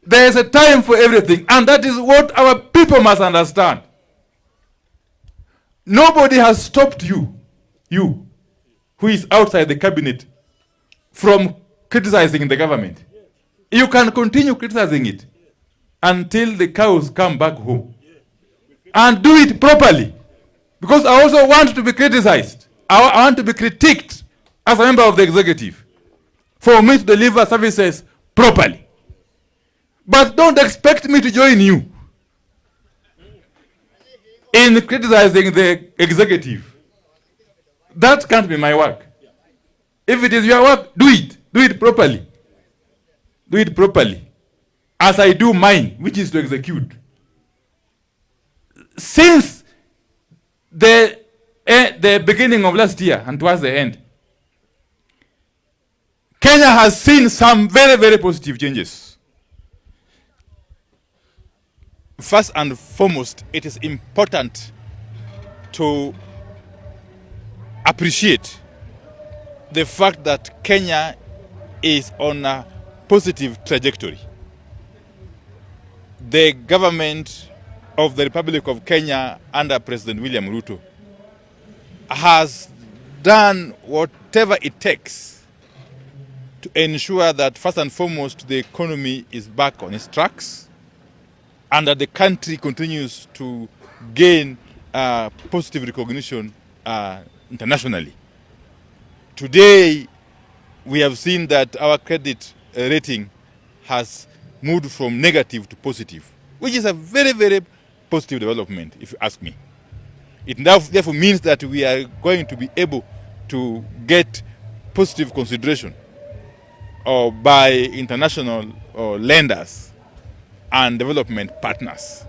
There is a time for everything, and that is what our people must understand. Nobody has stopped you who is outside the cabinet, from criticizing the government. You can continue criticizing it until the cows come back home. And do it properly. Because I also want to be criticized. I want to be critiqued as a member of the executive for me to deliver services properly. But don't expect me to join you in criticizing the executive. That can't be my work. If it is your work, do it. Do it properly. Do it properly. As I do mine, which is to execute. Since the beginning of last year and towards the end, Kenya has seen some very, very positive changes. First and foremost, it is important to appreciate the fact that Kenya is on a positive trajectory. The government of the Republic of Kenya under President William Ruto has done whatever it takes to ensure that first and foremost the economy is back on its tracks and that the country continues to gain positive recognition internationally. Today, we have seen that our credit rating has moved from negative to positive, which is a very, very positive development, if you ask me. It now therefore means that we are going to be able to get positive consideration by international lenders and development partners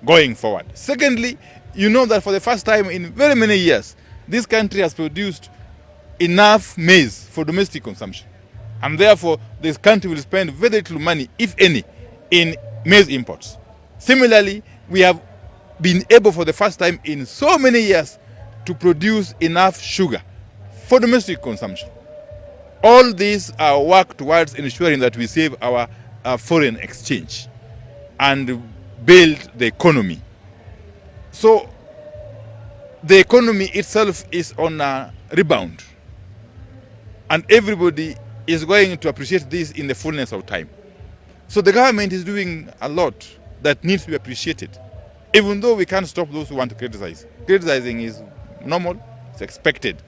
going forward. Secondly, you know that for the first time in very many years, this country has produced enough maize for domestic consumption. And therefore, this country will spend very little money, if any, in maize imports. Similarly, we have been able for the first time in so many years to produce enough sugar for domestic consumption. All these are work towards ensuring that we save our foreign exchange and build the economy. So the economy itself is on a rebound. And everybody is going to appreciate this in the fullness of time. So the government is doing a lot that needs to be appreciated, even though we can't stop those who want to criticize. Criticizing is normal, it's expected.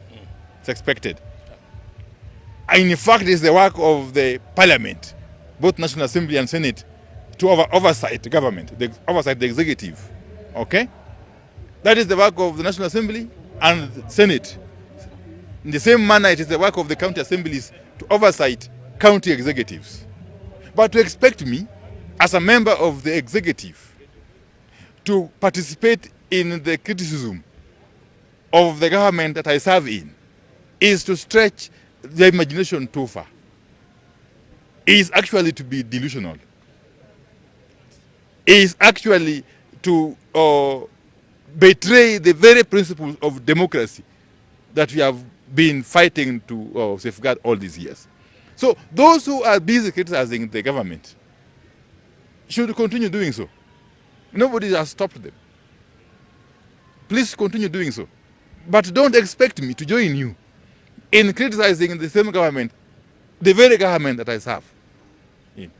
It's expected. And in fact, it's the work of the parliament, both National Assembly and Senate, to oversight the government, oversight the executive. Okay? That is the work of the National Assembly and the Senate. In the same manner, it is the work of the county assemblies to oversight county executives. But to expect me, as a member of the executive, to participate in the criticism of the government that I serve in is to stretch the imagination too far. It is actually to be delusional. It is actually to betray the very principles of democracy that we have been fighting to safeguard all these years. So those who are busy criticizing the government should continue doing so. Nobody has stopped them. Please continue doing so. But don't expect me to join you in criticizing the same government, the very government that I serve in.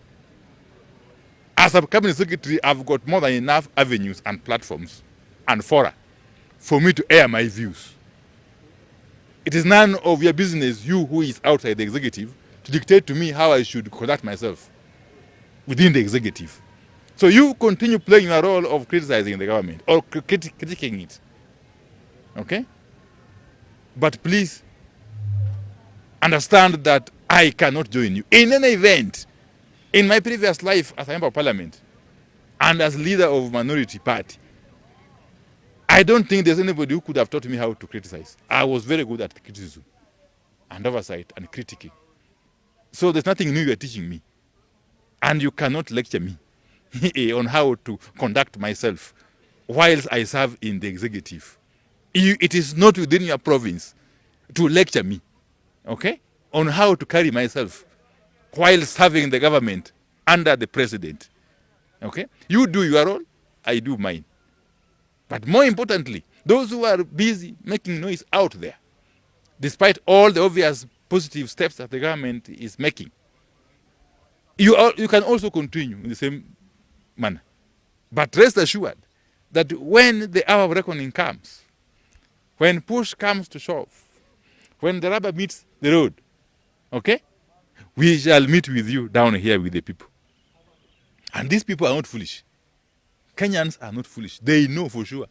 As a cabinet secretary, I've got more than enough avenues and platforms and fora for me to air my views. It is none of your business, you who is outside the executive, to dictate to me how I should conduct myself within the executive. So you continue playing your role of criticizing the government or critiquing it. Okay? But please understand that I cannot join you. In any event, in my previous life as a member of parliament and as leader of minority party, I don't think there's anybody who could have taught me how to criticize. I was very good at criticism and oversight and critiquing. So there's nothing new you're teaching me. And you cannot lecture me on how to conduct myself whilst I serve in the executive. It is not within your province to lecture me, okay, on how to carry myself while serving the government under the president. Okay? You do your role, I do mine. But more importantly, those who are busy making noise out there, despite all the obvious positive steps that the government is making, you can also continue in the same manner. But rest assured that when the hour of reckoning comes, when push comes to shove, when the rubber meets the road, okay, we shall meet with you down here with the people. And these people are not foolish. Kenyans are not foolish. They know for sure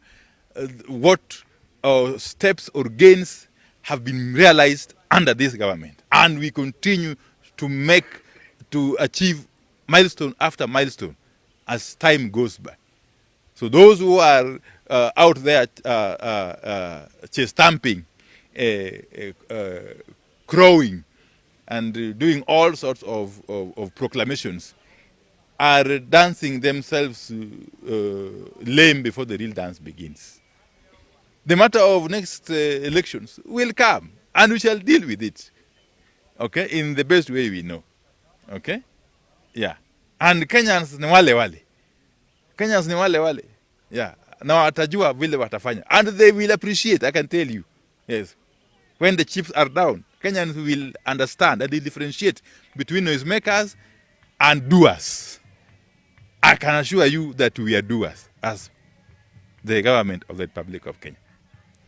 what steps or gains have been realized under this government. And we continue to achieve milestone after milestone as time goes by. So those who are out there stamping, crowing, and doing all sorts of proclamations are dancing themselves lame before the real dance begins. The matter of next elections will come, and we shall deal with it, okay, in the best way we know, okay? Yeah. And Kenyans ni wale wale. Kenyans ni wale wale. Yeah. Na watajua vile watafanya. And they will appreciate, I can tell you. Yes. When the chips are down, Kenyans will understand and they differentiate between noisemakers and doers. I can assure you that we are doers as the government of the Republic of Kenya.